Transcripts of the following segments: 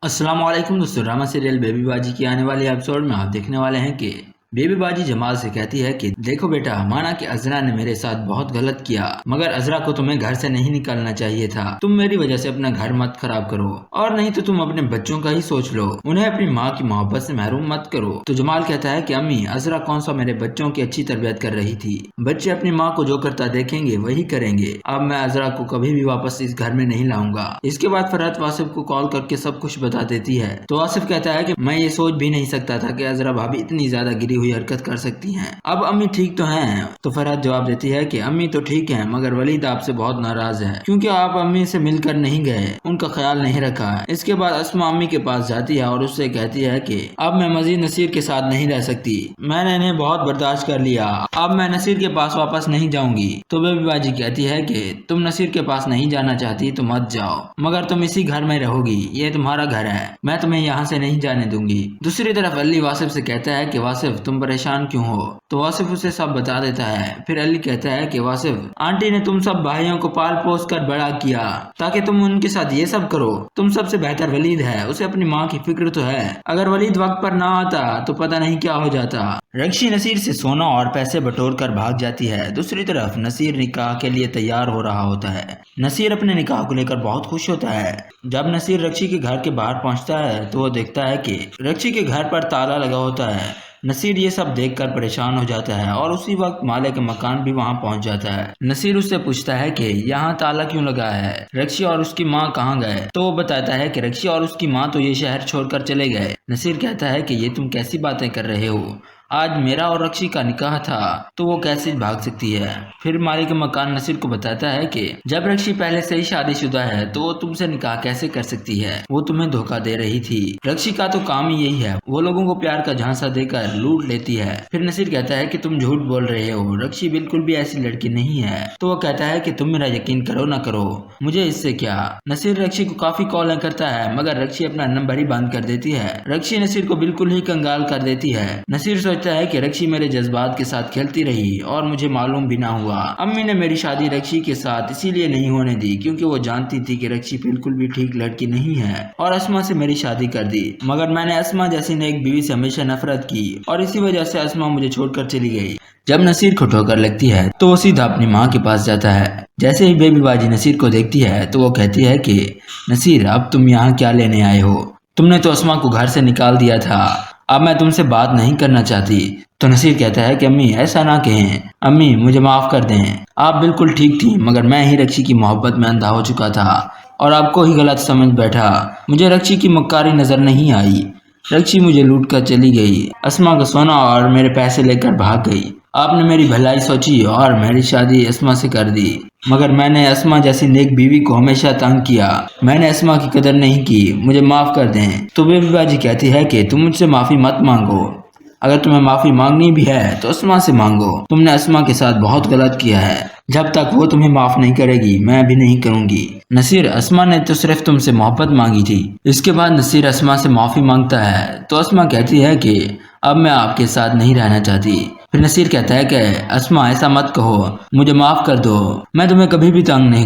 अस्सलाम वालेकुम दोस्तों, ड्रामा सीरियल बेबी बाजी की आने वाले एपिसोड में आप देखने वाले हैं कि बेबी बाजी जमाल से कहती है कि देखो बेटा, माना कि अजरा ने मेरे साथ बहुत गलत किया, मगर अजरा को तुम्हें घर से नहीं निकलना चाहिए था। तुम मेरी वजह से अपना घर मत खराब करो, और नहीं तो तुम अपने बच्चों का ही सोच लो, उन्हें अपनी माँ की मोहब्बत से महरूम मत करो। तो जमाल कहता है कि अम्मी, अजरा कौन सा मेरे बच्चों की अच्छी तरबियत कर रही थी। बच्चे अपनी माँ को जो करता देखेंगे वही करेंगे। अब मैं अजरा को कभी भी वापस इस घर में नहीं लाऊंगा। इसके बाद फरहत वासिफ को कॉल करके सब कुछ बता देती है। तो वासिफ कहता है कि मैं ये सोच भी नहीं सकता था कि अजरा भाभी इतनी ज्यादा गिरी हुई हरकत कर सकती हैं। अब अम्मी ठीक तो हैं? तो फरहत जवाब देती है कि अम्मी तो ठीक हैं, मगर वलीद आपसे बहुत नाराज है क्योंकि आप अम्मी से मिलकर नहीं गए, उनका ख्याल नहीं रखा। इसके बाद अस्मा अम्मी के पास जाती है और उससे कहती है कि अब मैं मजीद नसीर के साथ नहीं रह सकती, मैंने इन्हें बहुत बर्दाश्त कर लिया, अब मैं नसीर के पास वापस नहीं जाऊंगी। तो बेबी बाजी कहती है कि तुम नसीर के पास नहीं जाना चाहती तो मत जाओ, मगर तुम इसी घर में रहोगी, ये तुम्हारा घर है, मैं तुम्हें यहाँ से नहीं जाने दूंगी। दूसरी तरफ अली वासिफ से कहता है कि वासिफ तुम परेशान क्यों हो। तो वासिफ उसे सब बता देता है। फिर अली कहता है कि वासिफ, आंटी ने तुम सब भाइयों को पाल पोस कर बड़ा किया ताकि तुम उनके साथ ये सब करो। तुम सबसे बेहतर वलीद है, उसे अपनी माँ की फिक्र तो है। अगर वलीद वक्त पर ना आता तो पता नहीं क्या हो जाता। रक्षी नसीर से सोना और पैसे बटोर कर भाग जाती है। दूसरी तरफ नसीर निकाह के लिए तैयार हो रहा होता है। नसीर अपने निकाह को लेकर बहुत खुश होता है। जब नसीर रक्षी के घर के बाहर पहुंचता है तो वो देखता है कि रक्षी के घर पर ताला लगा होता है। नसीर ये सब देखकर परेशान हो जाता है और उसी वक्त माले का मकान भी वहां पहुंच जाता है। नसीर उससे पूछता है कि यहाँ ताला क्यों लगा है, रक्षी और उसकी माँ कहाँ गए। तो वो बताता है कि रक्षी और उसकी माँ तो ये शहर छोड़कर चले गए। नसीर कहता है कि ये तुम कैसी बातें कर रहे हो, आज मेरा और रक्षी का निकाह था तो वो कैसे भाग सकती है। फिर मालिक मकान नसीर को बताता है कि जब रक्षी पहले से ही शादीशुदा है तो वो तुमसे निकाह कैसे कर सकती है, वो तुम्हें धोखा दे रही थी। रक्षी का तो काम ही यही है, वो लोगों को प्यार का झांसा देकर लूट लेती है। फिर नसीर कहता है कि तुम झूठ बोल रहे हो, रक्षी बिल्कुल भी ऐसी लड़की नहीं है। तो वो कहता है कि तुम मेरा यकीन करो ना करो, मुझे इससे क्या। नसीर रक्षी को काफी कॉल करता है, मगर रक्षी अपना नंबर ही बंद कर देती है। रक्षी नसीर को बिल्कुल ही कंगाल कर देती है। नसीर सोचता है कि रक्षी मेरे जज्बात के साथ खेलती रही और मुझे मालूम भी ना हुआ। अम्मी ने मेरी शादी रक्षी के साथ इसीलिए नहीं होने दी क्योंकि वो जानती थी कि रक्षी बिल्कुल भी ठीक लड़की नहीं है और अस्मा से मेरी शादी कर दी। मगर मैंने अस्मा जैसी नेक बीवी से हमेशा नफरत की और इसी वजह से अस्मा मुझे छोड़कर चली गई। जब नसीर को ठोकर लगती है तो वो सीधा अपनी माँ के पास जाता है। जैसे ही बेबी बाजी नसीर को देखती है तो वो कहती है कि नसीर, अब तुम यहाँ क्या लेने आए हो, तुमने तो अस्मा को घर से निकाल दिया था, अब मैं तुमसे बात नहीं करना चाहती। तो नसीर कहता है कि अम्मी ऐसा ना कहें, अम्मी मुझे माफ कर दें, आप बिल्कुल ठीक थी, मगर मैं ही रक्षी की मोहब्बत में अंधा हो चुका था और आपको ही गलत समझ बैठा। मुझे रक्षी की मक्कारी नजर नहीं आई, रक्षी मुझे लूट कर चली गई, अस्मा का सोना और मेरे पैसे लेकर भाग गई। आपने मेरी भलाई सोची और मेरी शादी अस्मा से कर दी, मगर मैंने अस्मा जैसी नेक बीवी को हमेशा तंग किया, मैंने अस्मा की कदर नहीं की, मुझे माफ कर दें। तो बेबी बाजी कहती है कि तुम मुझसे माफी मत मांगो, अगर तुम्हें माफी मांगनी भी है तो अस्मा से मांगो, तुमने अस्मा के साथ बहुत गलत किया है, जब तक वो तुम्हें माफ नहीं करेगी मैं भी नहीं करूंगी। नसीर, अस्मा ने तो सिर्फ तुमसे मोहब्बत मांगी थी। इसके बाद नसीर अस्मा से माफी मांगता है तो अस्मा कहती है कि अब मैं आपके साथ नहीं रहना चाहती। फिर नसीर कहता है कि अस्मा ऐसा मत कहो, मुझे माफ कर दो, मैं तुम्हें कभी भी तंग नहीं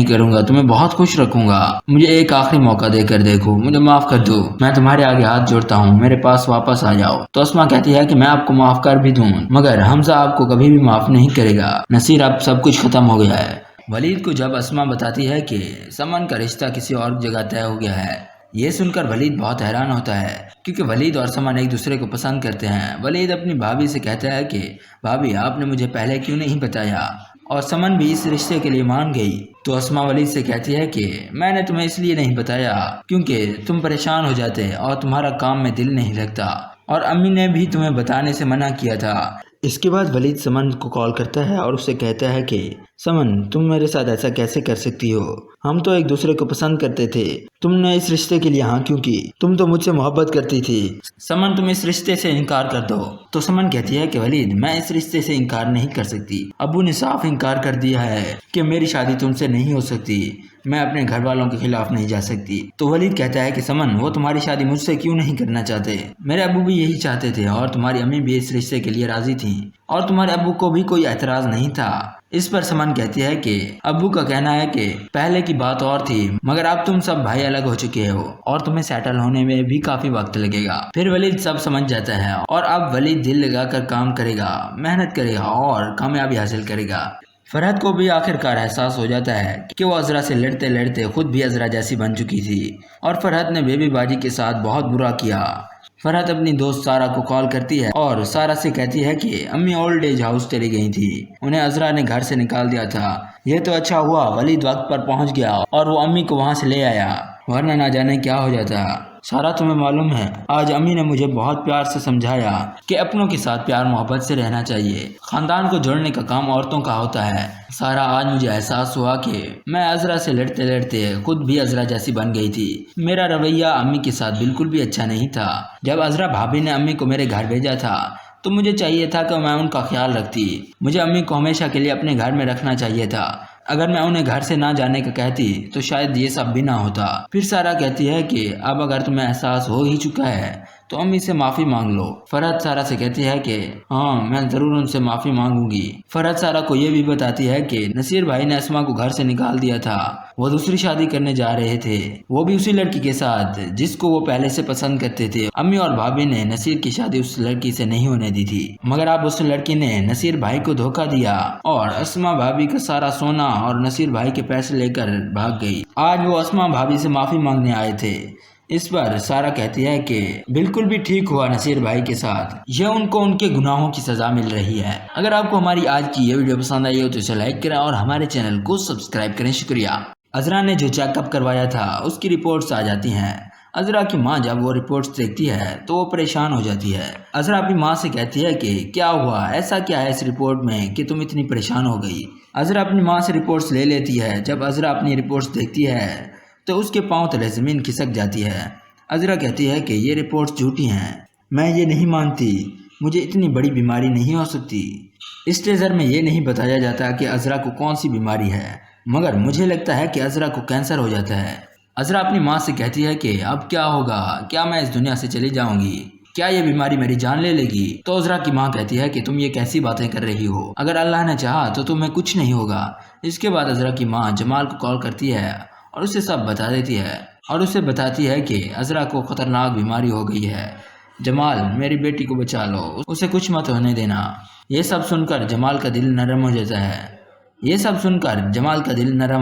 करूंगा, तुम्हें बहुत खुश रखूंगा, मुझे एक आखिरी मौका देकर देखो, मुझे माफ कर दो, मैं तुम्हारे आगे हाथ जोड़ता हूँ, मेरे पास वापस आ जाओ। तो अस्मा कहती है कि मैं आपको माफ कर भी दूं, मगर हमजा आपको कभी भी माफ नहीं करेगा। नसीर, अब सब कुछ खत्म हो गया है। वलीद को जब अस्मा बताती है कि समन का रिश्ता किसी और जगह तय हो गया है, ये सुनकर वलीद बहुत हैरान होता है क्योंकि वलीद और समन एक दूसरे को पसंद करते हैं। वलीद अपनी भाभी से कहता है कि भाभी, आपने मुझे पहले क्यों नहीं बताया, और समन भी इस रिश्ते के लिए मान गई। तो अस्मा वलीद से कहती है कि मैंने तुम्हें इसलिए नहीं बताया क्योंकि तुम परेशान हो जाते और तुम्हारा काम में दिल नहीं लगता, और अम्मी ने भी तुम्हें बताने से मना किया था। इसके बाद वलीद समन को कॉल करता है और उससे कहता है कि समन, तुम मेरे साथ ऐसा कैसे कर सकती हो, हम तो एक दूसरे को पसंद करते थे, तुमने इस रिश्ते के लिए हाँ क्यों की, तुम तो मुझसे मोहब्बत करती थी, समन तुम इस रिश्ते से इनकार कर दो। तो समन कहती है कि वलीद, मैं इस रिश्ते से इनकार नहीं कर सकती, अबू ने साफ इनकार कर दिया है कि मेरी शादी तुमसे नहीं हो सकती, मैं अपने घर वालों के खिलाफ नहीं जा सकती। तो वलीद कहता है कि समन, वो तुम्हारी शादी मुझसे क्यों नहीं करना चाहते, मेरे अबू भी यही चाहते थे और तुम्हारी अम्मी भी इस रिश्ते के लिए राजी थी और तुम्हारे अबू को भी कोई एतराज नहीं था। इस पर समन कहती है कि अब्बू का कहना है कि पहले की बात और थी, मगर अब तुम सब भाई अलग हो चुके हो और तुम्हें सेटल होने में भी काफी वक्त लगेगा। फिर वलीद सब समझ जाता है और अब वलीद दिल लगाकर काम करेगा, मेहनत करेगा और कामयाबी हासिल करेगा। फरहत को भी आखिरकार एहसास हो जाता है कि वो अजरा से लड़ते लड़ते खुद भी अजरा जैसी बन चुकी थी और फरहत ने बेबी बाजी के साथ बहुत बुरा किया। फरहत अपनी दोस्त सारा को कॉल करती है और सारा से कहती है कि अम्मी ओल्ड एज हाउस चली गई थी, उन्हें अजरा ने घर से निकाल दिया था। यह तो अच्छा हुआ वलीद वक्त पर पहुंच गया और वो अम्मी को वहां से ले आया, वरना ना जाने क्या हो जाता। सारा, तुम्हें मालूम है आज अम्मी ने मुझे बहुत प्यार से समझाया कि अपनों के साथ प्यार मोहब्बत से रहना चाहिए, खानदान को जोड़ने का काम औरतों का होता है। सारा, आज मुझे एहसास हुआ कि मैं अजरा से लड़ते लड़ते खुद भी अजरा जैसी बन गई थी। मेरा रवैया अम्मी के साथ बिल्कुल भी अच्छा नहीं था। जब अजरा भाभी ने अम्मी को मेरे घर भेजा था तो मुझे चाहिए था कि मैं उनका ख्याल रखती। मुझे अम्मी को हमेशा के लिए अपने घर में रखना चाहिए था। अगर मैं उन्हें घर से ना जाने का कहती तो शायद ये सब भी ना होता। फिर सारा कहती है कि अब अगर तुम्हें एहसास हो ही चुका है तो अम्मी से माफी मांग लो। फरहत सारा से कहती है कि हाँ, मैं जरूर उनसे माफी मांगूंगी। फरहत सारा को ये भी बताती है कि नसीर भाई ने अस्मा को घर से निकाल दिया था, वो दूसरी शादी करने जा रहे थे, वो भी उसी लड़की के साथ जिसको वो पहले से पसंद करते थे। अम्मी और भाभी ने नसीर की शादी उस लड़की से नहीं होने दी थी, मगर अब उस लड़की ने नसीर भाई को धोखा दिया और अस्मा भाभी का सारा सोना और नसीर भाई के पैसे लेकर भाग गई। आज वो अस्मा भाभी से माफी मांगने आए थे। इस पर सारा कहती है कि बिल्कुल भी ठीक हुआ नसीर भाई के साथ, यह उनको उनके गुनाहों की सजा मिल रही है। अगर आपको हमारी आज की ये वीडियो पसंद आई हो तो इसे लाइक करें और हमारे चैनल को सब्सक्राइब करें। शुक्रिया। अजरा ने जो चेकअप करवाया था उसकी रिपोर्ट्स आ जाती हैं। अजरा की माँ जब वो रिपोर्ट्स देखती है तो वो परेशान हो जाती है। अजरा अपनी माँ से कहती है कि क्या हुआ, ऐसा क्या है इस रिपोर्ट में कि तुम इतनी परेशान हो गई। अजरा अपनी माँ से रिपोर्ट्स ले लेती है। जब अजरा अपनी रिपोर्ट्स देखती है तो उसके पांव तले जमीन खिसक जाती है। अजरा कहती है कि ये रिपोर्ट्स झूठी हैं, मैं ये नहीं मानती, मुझे इतनी बड़ी बीमारी नहीं हो सकती। इस टेज़र में ये नहीं बताया जाता कि अजरा को कौन सी बीमारी है, मगर मुझे लगता है कि अजरा को कैंसर हो जाता है। अजरा अपनी माँ से कहती है कि अब क्या होगा, क्या मैं इस दुनिया से चली जाऊंगी, क्या ये बीमारी मेरी जान ले लेगी। तो अजरा की माँ कहती है कि तुम ये कैसी बातें कर रही हो, अगर अल्लाह ने चाहा तो तुम्हें कुछ नहीं होगा। इसके बाद अजरा की माँ जमाल को कॉल करती है और उसे सब बता देती है और उसे बताती है कि अजरा को खतरनाक बीमारी हो गई है। जमाल, मेरी बेटी को बचा लो, उसे कुछ मत होने देना। ये सब सुनकर जमाल का दिल नरम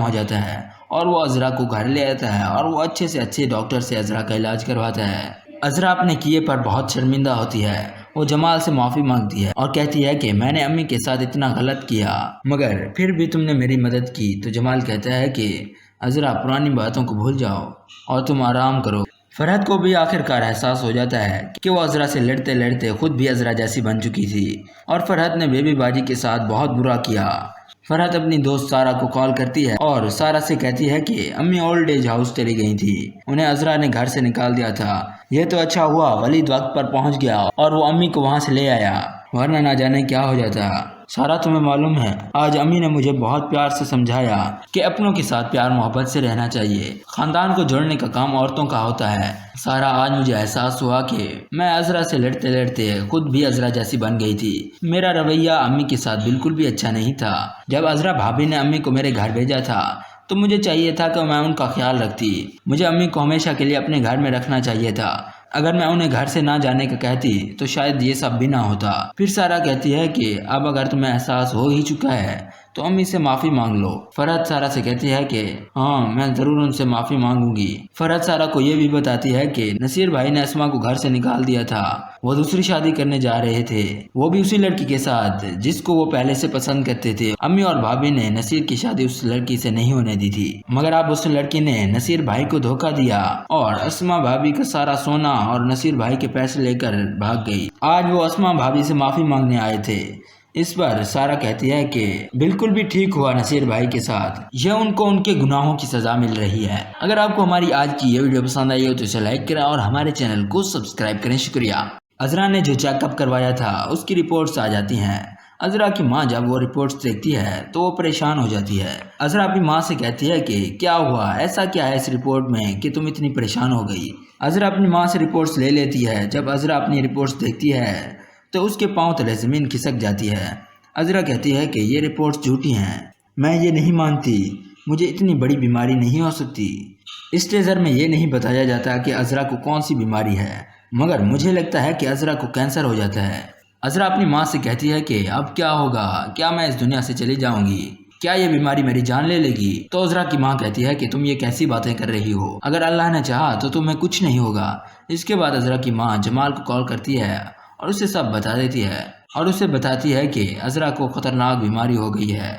हो जाता है और वो अजरा को घर ले आता है और वो अच्छे से अच्छे डॉक्टर से अजरा का इलाज करवाता है। अजरा अपने किए पर बहुत शर्मिंदा होती है। वो जमाल से माफ़ी मांगती है और कहती है कि मैंने अम्मी के साथ इतना गलत किया, मगर फिर भी तुमने मेरी मदद की। तो जमाल कहता है कि अजरा, पुरानी बातों को भूल जाओ और तुम आराम करो। फरहत को भी आखिरकार एहसास हो जाता है कि वो अजरा से लड़ते लड़ते खुद भी अजरा जैसी बन चुकी थी और फरहत ने बेबी बाजी के साथ बहुत बुरा किया। फरहत अपनी दोस्त सारा को कॉल करती है और सारा से कहती है कि अम्मी ओल्ड एज हाउस चली गई थी, उन्हें अजरा ने घर से निकाल दिया था। यह तो अच्छा हुआ वलीद वक्त पर पहुंच गया और वो अम्मी को वहां से ले आया, वरना ना जाने क्या हो जाता। सारा, तुम्हें मालूम है आज अम्मी ने मुझे बहुत प्यार से समझाया कि अपनों के साथ प्यार मोहब्बत से रहना चाहिए, खानदान को जोड़ने का काम औरतों का होता है। सारा, आज मुझे एहसास हुआ कि मैं अजरा से लड़ते लड़ते खुद भी अजरा जैसी बन गई थी। मेरा रवैया अम्मी के साथ बिल्कुल भी अच्छा नहीं था। जब अजरा भाभी ने अम्मी को मेरे घर भेजा था तो मुझे चाहिए था कि मैं उनका ख्याल रखती। मुझे अम्मी को हमेशा के लिए अपने घर में रखना चाहिए था। अगर मैं उन्हें घर से ना जाने का कहती तो शायद ये सब भी ना होता। फिर सारा कहती है कि अब अगर तुम्हें एहसास हो ही चुका है तो अम्मी से माफी मांग लो। फरहत सारा से कहती है कि हाँ, मैं जरूर उनसे माफी मांगूंगी। फरहत सारा को ये भी बताती है कि नसीर भाई ने अस्मा को घर से निकाल दिया था, वो दूसरी शादी करने जा रहे थे, वो भी उसी लड़की के साथ जिसको वो पहले से पसंद करते थे। अम्मी और भाभी ने नसीर की शादी उस लड़की से नहीं होने दी थी, मगर अब उस लड़की ने नसीर भाई को धोखा दिया और अस्मा भाभी का सारा सोना और नसीर भाई के पैसे लेकर भाग गई। आज वो अस्मा भाभी से माफी मांगने आए थे। इस पर सारा कहती है कि बिल्कुल भी ठीक हुआ नसीर भाई के साथ, यह उनको उनके गुनाहों की सजा मिल रही है। अगर आपको हमारी आज की ये वीडियो पसंद आई हो तो इसे लाइक करें और हमारे चैनल को सब्सक्राइब करें। शुक्रिया। अजरा ने जो चेकअप करवाया था उसकी रिपोर्ट्स आ जाती हैं। अजरा की माँ जब वो रिपोर्ट्स देखती है तो वो परेशान हो जाती है। अजरा अपनी माँ से कहती है कि क्या हुआ, ऐसा क्या है इस रिपोर्ट में कि तुम इतनी परेशान हो गई। अजरा अपनी माँ से रिपोर्ट्स ले लेती है। जब अजरा अपनी रिपोर्ट्स देखती है तो उसके पांव तले जमीन खिसक जाती है। عذرا کہتی ہے کہ یہ رپورٹس جھوٹی ہیں، میں یہ نہیں مانتی، مجھے اتنی بڑی بیماری نہیں ہو سکتی۔ اس ٹیزر میں یہ نہیں بتایا جاتا کہ عذرا کو کون سی بیماری ہے، مگر مجھے لگتا ہے کہ عذرا کو کینسر ہو جاتا ہے۔ عذرا اپنی ماں سے کہتی ہے کہ اب کیا ہوگا، کیا میں اس دنیا سے چلی جاؤں گی، کیا یہ بیماری میری جان لے گی؟ تو عذرا کی ماں کہتی ہے کہ تم یہ کیسی باتیں کر رہی ہو، اگر اللہ نے چاہا تو تمہیں کچھ نہیں ہوگا۔ اس کے بعد عذرا کی ماں جمال کو کال کرتی ہے اور اسے سب بتا دیتی ہے اور اسے بتاتی ہے کہ عذرا کو خطرناک بیماری ہو گئی ہے۔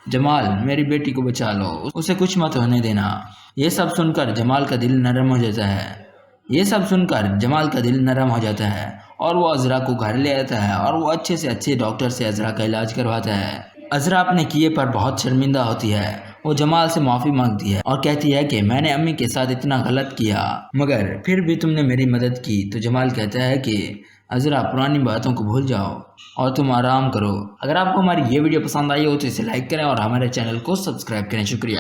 جمال، میری بیٹی کو بچا لو، اسے کچھ مت ہونے دینا۔ یہ سب سن کر جمال کا دل نرم ہو جاتا ہے اور وہ عذرا کو گھر لے آتا ہے اور وہ اچھے سے اچھے ڈاکٹر سے عذرا کا علاج کرواتا ہے۔ عذرا اپنے کیے پر بہت شرمندہ ہوتی ہے، وہ جمال سے معافی مانگتی ہے اور کہتی ہے کہ میں نے امی کے ساتھ اتنا غلط کیا مگر پھر بھی تم نے میری مدد کی۔ تو جمال کہتا ہے کہ عذرا پرانی باتوں کو بھول جاؤ اور تم آرام کرو۔ اگر آپ کو ہماری یہ ویڈیو پسند آئی ہو تو اسے لائک کریں اور ہمارے چینل کو سبسکرائب کریں۔ شکریہ۔